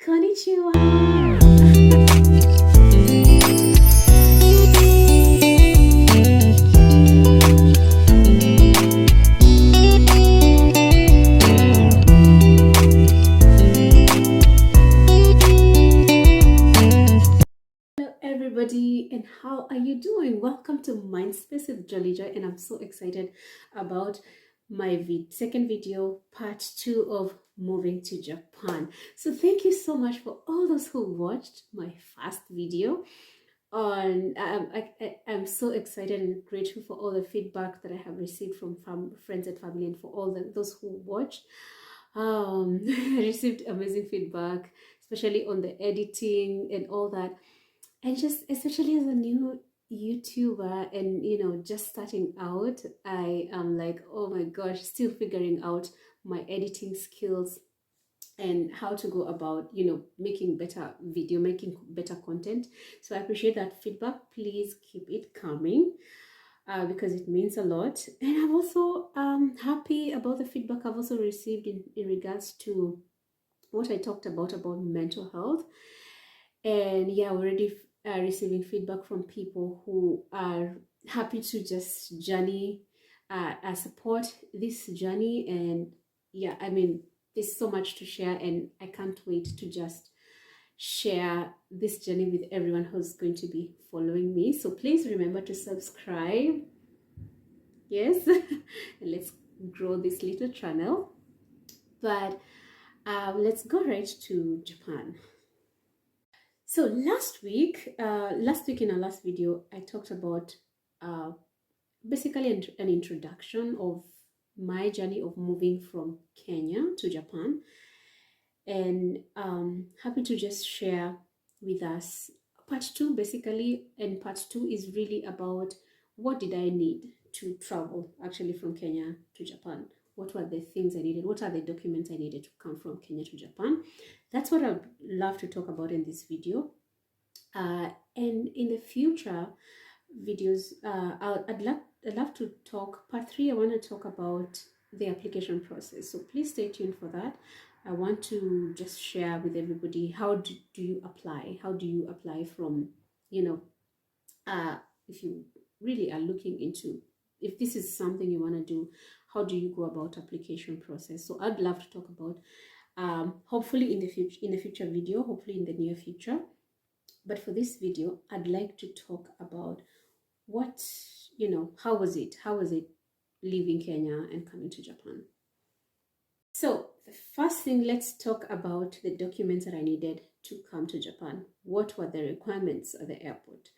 Konnichiwa! Hello, everybody, and how are you doing? Welcome to Mindspace with Jolly Joy, and I'm so excited about my second video, part 2 of moving to Japan. So, thank you so much for all those who watched my first video. I'm so excited and grateful for all the feedback that I have received from friends and family, and for all those who watched. I received amazing feedback, especially on the editing and all that, and just especially as a new YouTuber and just starting out. I am like, oh my gosh, still figuring out my editing skills and how to go about making better video, making better content. So I appreciate that feedback. Please keep it coming, because it means a lot. And I'm also happy about the feedback I've also received in regards to what I talked about mental health. And yeah, already receiving feedback from people who are happy to just journey, support this journey. And yeah, I mean, there's so much to share, and I can't wait to just share this journey with everyone who's going to be following me. So please remember to subscribe. Yes. And let's grow this little channel. But let's go right to Japan. So last week in our last video, I talked about uh, basically an introduction of my journey of moving from Kenya to Japan, and happy to just share with us part two basically. And part two is really about what did I need to travel actually from Kenya to Japan. What were the things I needed? What are the documents I needed to come from Kenya to Japan? That's what I'd love to talk about in this video. And in the future videos, I'd love to talk part three. I want to talk about the application process, so please stay tuned for that. I want to just share with everybody how do you apply, how do you apply from if you really are looking into, if this is something you want to do, how do you go about application process. So I'd love to talk about, hopefully in the future video, hopefully in the near future. But for this video, I'd like to talk about what, how was it? How was it leaving Kenya and coming to Japan? So, the first thing, let's talk about the documents that I needed to come to Japan. What were the requirements at the airport?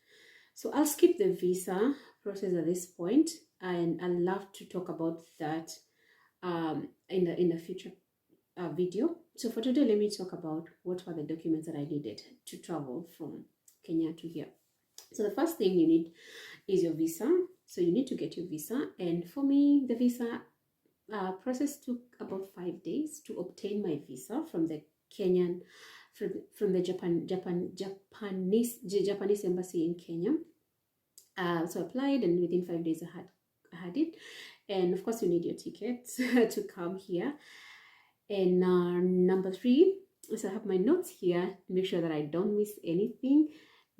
So, I'll skip the visa process at this point, and I'd love to talk about that in the future video. So, for today, let me talk about what were the documents that I needed to travel from Kenya to here. So the first thing you need is your visa. So you need to get your visa. And for me, the visa process took about 5 days to obtain my visa from the Kenyan, from the Japanese embassy in Kenya. So I applied, and within 5 days I had it. And of course, you need your ticket to come here. And number three, so I have my notes here to make sure that I don't miss anything.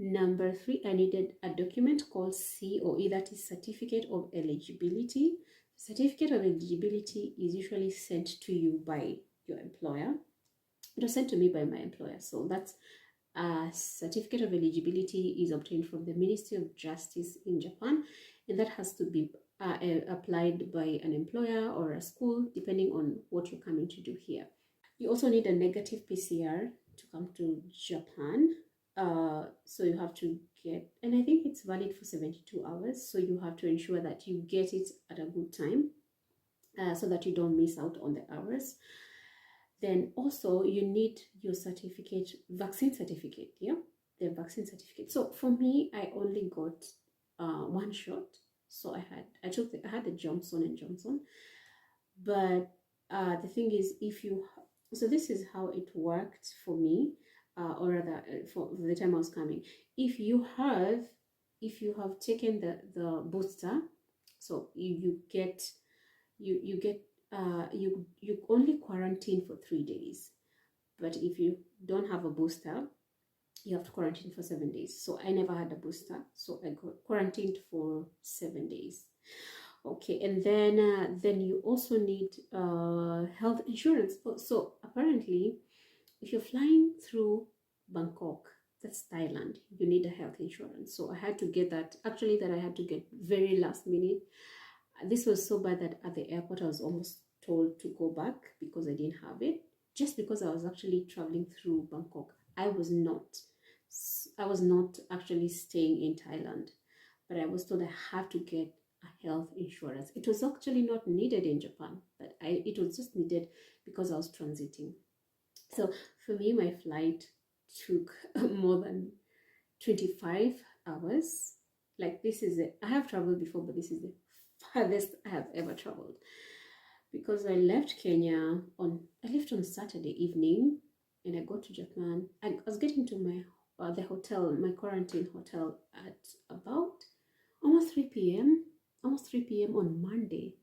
Number three, I needed a document called COE, that is Certificate of Eligibility. Certificate of Eligibility is usually sent to you by your employer. It was sent to me by my employer. So that's a Certificate of Eligibility is obtained from the Ministry of Justice in Japan, and that has to be applied by an employer or a school, depending on what you're coming to do here. You also need a negative PCR to come to Japan. So you have to get, and I think it's valid for 72 hours. So you have to ensure that you get it at a good time, so that you don't miss out on the hours. Then also you need your certificate, vaccine certificate. Yeah, the vaccine certificate. So for me, I only got one shot. So I had the Johnson and Johnson. But the thing is, so this is how it worked for me, or rather, for the time I was coming. If you have taken the booster, so you get you only quarantine for 3 days. But if you don't have a booster, you have to quarantine for 7 days. So I never had a booster, so I got quarantined for 7 days. Okay, and then you also need health insurance. So apparently, if you're flying through Bangkok, that's Thailand, you need a health insurance. So I had to get that. Actually, that I had to get very last minute. This was so bad that at the airport I was almost told to go back because I didn't have it. Just because I was actually traveling through Bangkok, I was not actually staying in Thailand, but I was told I have to get a health insurance. It was actually not needed in Japan, but it was just needed because I was transiting. So for me, my flight took more than 25 hours. Like, this is it. I have traveled before, but this is the farthest I have ever traveled, because I left Saturday evening, and I got to Japan. I was getting to the hotel, my quarantine hotel, at about almost 3 p.m. On Monday.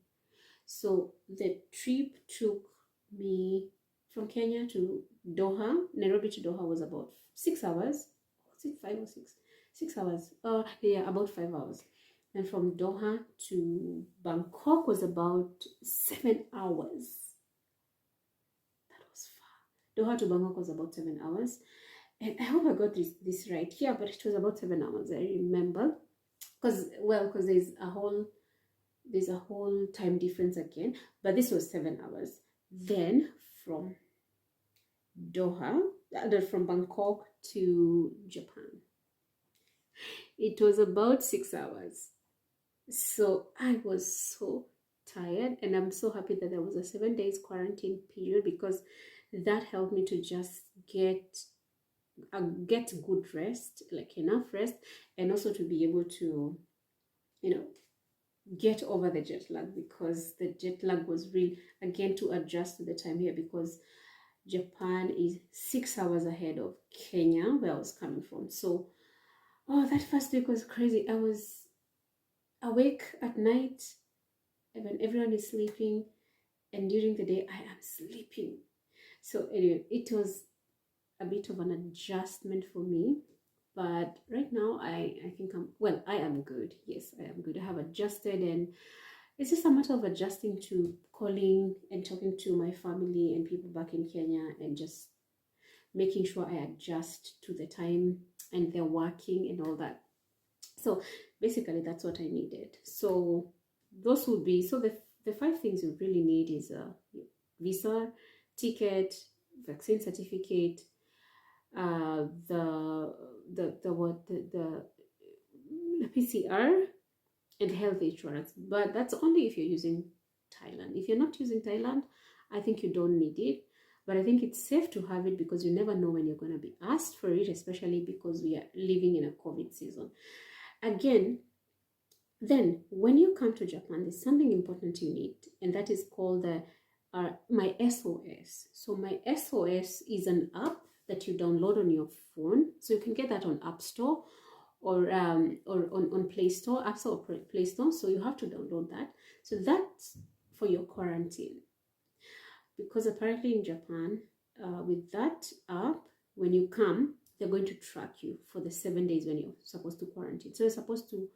So the trip took me from Kenya to Doha. Nairobi to Doha was about 6 hours. Was it 5 or 6? 6 hours. Yeah, about 5 hours. And from Doha to Bangkok was about 7 hours. That was far. Doha to Bangkok was about 7 hours. And I hope I got this right here, but it was about 7 hours, I remember. Because there's a whole time difference again, but this was 7 hours. Then from Bangkok to Japan, it was about 6 hours. So I was so tired, and I'm so happy that there was a 7 days quarantine period, because that helped me to just get good rest, like enough rest, and also to be able to, get over the jet lag, because the jet lag was real, again, to adjust to the time here, because Japan is 6 hours ahead of Kenya, where I was coming from. So that first week was crazy. I was awake at night when everyone is sleeping, and during the day I am sleeping. So anyway, it was a bit of an adjustment for me. But right now, I think I am good. Yes, I am good. I have adjusted, and it's just a matter of adjusting to calling and talking to my family and people back in Kenya, and just making sure I adjust to the time and they're working and all that. So basically, that's what I needed. So those would be, so the 5 things you really need is a visa, ticket, vaccine certificate, the PCR, and health insurance. But that's only if you're using Thailand. If you're not using Thailand, I think you don't need it. But I think it's safe to have it, because you never know when you're going to be asked for it, especially because we are living in a COVID season. Again, then when you come to Japan, there's something important you need, and that is called my SOS. So my SOS is an app that you download on your phone. So you can get that on App Store or on Play Store, App Store or Play Store. So you have to download that. So that's for your quarantine. Because apparently in Japan, with that app, when you come, they're going to track you for the 7 days when you're supposed to quarantine. So you're supposed to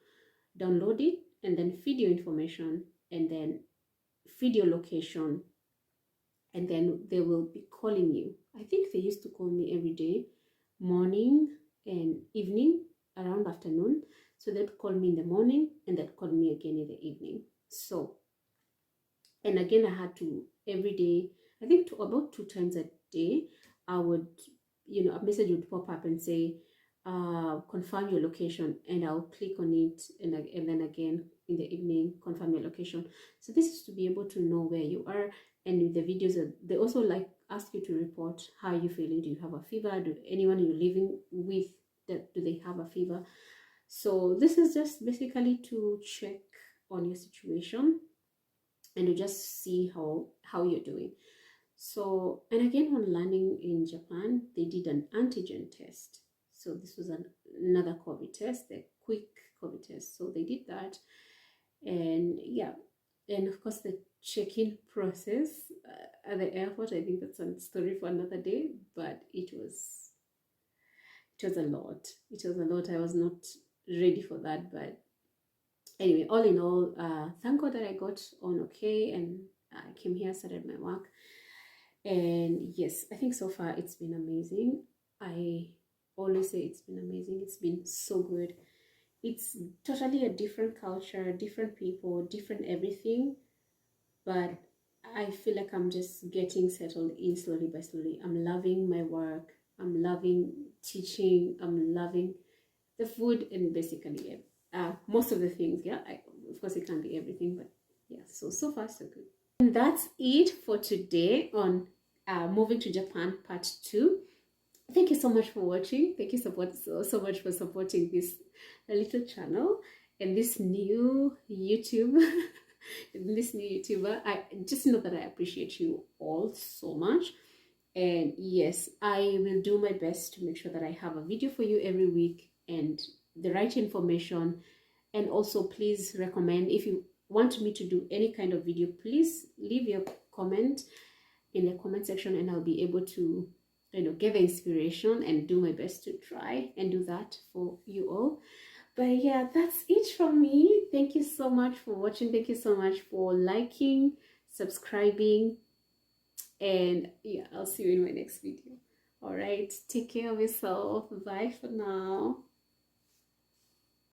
download it and then feed your information, and then feed your location, and then they will be calling you. I think they used to call me every day, morning and evening, around afternoon. So they'd call me in the morning, and they'd call me again in the evening. So, and again, I had to every day, I think about 2 times a day, I would, a message would pop up and say, confirm your location, and I'll click on it, and then again in the evening, confirm your location. So this is to be able to know where you are. And with the videos, they also ask you to report how you're feeling. Do you have a fever? Do anyone you're living with, do they have a fever? So this is just basically to check on your situation and to just see how you're doing. So, and again, when landing in Japan, they did an antigen test. So this was another COVID test, the quick COVID test. So they did that, and yeah, and of course the check-in process. at the airport. I think that's a story for another day, but it was a lot. It was a lot. I was not ready for that, but anyway, all in all, thank God that I got on okay, and I came here, started my work, and yes, I think so far it's been amazing. I always say it's been amazing. It's been so good. It's totally a different culture, different people, different everything, but I feel like I'm just getting settled in slowly by slowly. I'm loving my work. I'm loving teaching. I'm loving the food, and basically most of the things. Yeah, of course it can't be everything, but yeah. So far so good. And that's it for today on moving to Japan part 2. Thank you so much for watching. Thank you so much for supporting this little channel and this new YouTube. This new YouTuber. I just know that I appreciate you all so much. And yes, I will do my best to make sure that I have a video for you every week and the right information. And also, please recommend, if you want me to do any kind of video, please leave your comment in the comment section, and I'll be able to get the inspiration and do my best to try and do that for you all. But yeah, that's it from me. Thank you so much for watching. Thank you so much for liking, subscribing, and yeah, I'll see you in my next video. All right, take care of yourself. Bye for now.